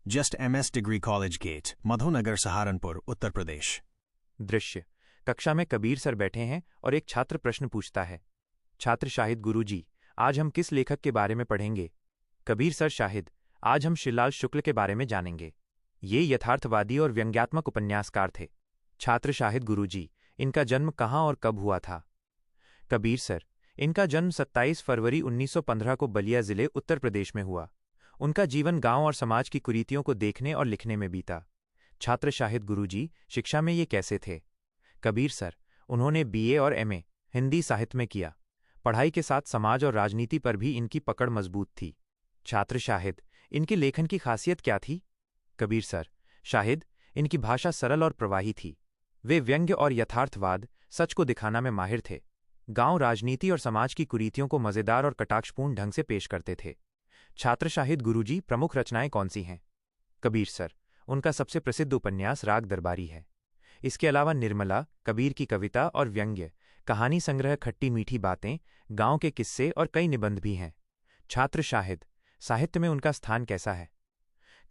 Just MS degree college gate, Madhunagar, Saharanpur, Uttar Pradesh. दृश्य: कक्षा में कबीर सर बैठे हैं और एक छात्र प्रश्न पूछता है। छात्र: शाहिद गुरुजी, आज हम किस लेखक के बारे में पढ़ेंगे? कबीर सर: शाहिद, आज हम श्रीलाल शुक्ल के बारे में जानेंगे। ये यथार्थवादी और व्यंग्यात्मक उपन्यासकार थे। छात्र: शाहिद गुरुजी, इनका जन्म कहाँ और कब हुआ था? कबीर सर: इनका जन्म 27 फरवरी 1915 को बलिया जिले, उत्तर प्रदेश में हुआ। उनका जीवन गांव और समाज की कुरीतियों को देखने और लिखने में बीता। छात्र: शाहिद गुरुजी, शिक्षा में ये कैसे थे? कबीर सर: उन्होंने BA और MA हिंदी साहित्य में किया। पढ़ाई के साथ समाज और राजनीति पर भी इनकी पकड़ मजबूत थी। छात्र: शाहिद, इनके लेखन की खासियत क्या थी? कबीर सर: शाहिद, इनकी भाषा सरल और प्रवाही थी। वे व्यंग्य और यथार्थवाद, सच को दिखाना में माहिर थे। गांव, राजनीति और समाज की कुरीतियों को मजेदार और कटाक्षपूर्ण ढंग से पेश करते थे। छात्र: शाहिद गुरुजी, प्रमुख रचनाएं कौन सी हैं? कबीर सर: उनका सबसे प्रसिद्ध उपन्यास राग दरबारी है। इसके अलावा निर्मला, कबीर की कविता और व्यंग्य, कहानी संग्रह खट्टी मीठी बातें, गांव के किस्से और कई निबंध भी हैं। छात्र: शाहिद, साहित्य में उनका स्थान कैसा है?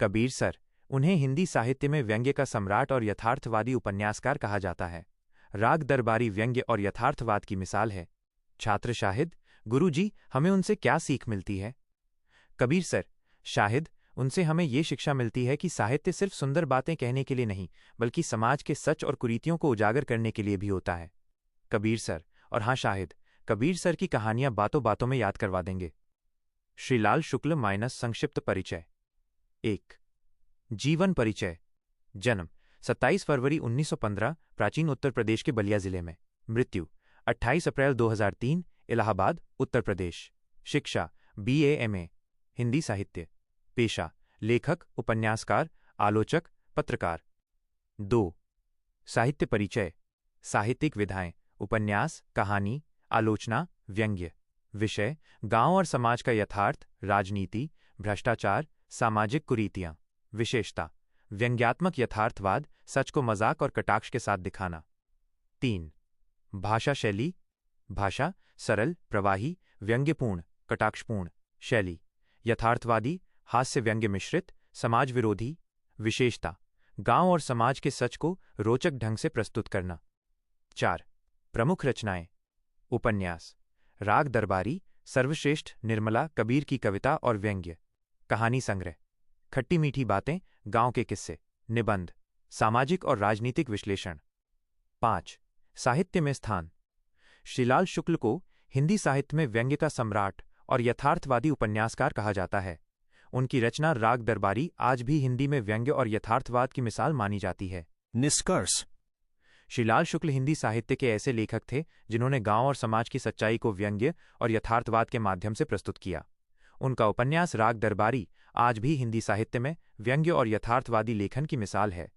कबीर सर: उन्हें हिंदी साहित्य में व्यंग्य का सम्राट और यथार्थवादी उपन्यासकार कहा जाता है। राग दरबारी व्यंग्य और यथार्थवाद की मिसाल है। छात्र: शाहिद, गुरुजी, हमें उनसे क्या सीख मिलती है? कबीर सर: शाहिद, उनसे हमें ये शिक्षा मिलती है कि साहित्य सिर्फ सुंदर बातें कहने के लिए नहीं, बल्कि समाज के सच और कुरीतियों को उजागर करने के लिए भी होता है। कबीर सर: और हाँ शाहिद, कबीर सर की कहानियां बातों बातों में याद करवा देंगे। श्रीलाल शुक्ल - संक्षिप्त परिचय। 1. जीवन परिचय। जन्म: 27 फरवरी 1915, प्राचीन उत्तर प्रदेश के बलिया जिले में। मृत्यु: 28 अप्रैल 2003, इलाहाबाद, उत्तर प्रदेश। शिक्षा: BA MA हिंदी साहित्य। पेशा: लेखक, उपन्यासकार, आलोचक, पत्रकार। 2. साहित्य परिचय। साहित्यिक विधाएं: उपन्यास, कहानी, आलोचना, व्यंग्य। विषय: गांव और समाज का यथार्थ, राजनीति, भ्रष्टाचार, सामाजिक कुरीतियां। विशेषता: व्यंग्यात्मक यथार्थवाद, सच को मजाक और कटाक्ष के साथ दिखाना। 3. भाषा शैली। भाषा: सरल, प्रवाही, व्यंग्यपूर्ण, कटाक्षपूर्ण। शैली: यथार्थवादी, हास्य व्यंग्य मिश्रित, समाज विरोधी। विशेषता: गांव और समाज के सच को रोचक ढंग से प्रस्तुत करना। 4. प्रमुख रचनाएं। उपन्यास: राग दरबारी, सर्वश्रेष्ठ, निर्मला, कबीर की कविता और व्यंग्य। कहानी संग्रह: खट्टी मीठी बातें, गांव के किस्से। निबंध: सामाजिक और राजनीतिक विश्लेषण। 5. साहित्य में स्थान। श्रीलाल शुक्ल को हिंदी साहित्य में व्यंग्य का सम्राट और यथार्थवादी उपन्यासकार कहा जाता है। उनकी रचना राग दरबारी आज भी हिंदी में व्यंग्य और यथार्थवाद की मिसाल मानी जाती है। निष्कर्ष: श्रीलाल शुक्ल हिंदी साहित्य के ऐसे लेखक थे जिन्होंने गांव और समाज की सच्चाई को व्यंग्य और यथार्थवाद के माध्यम से प्रस्तुत किया। उनका उपन्यास राग दरबारी आज भी हिंदी साहित्य में व्यंग्य और यथार्थवादी लेखन की मिसाल है।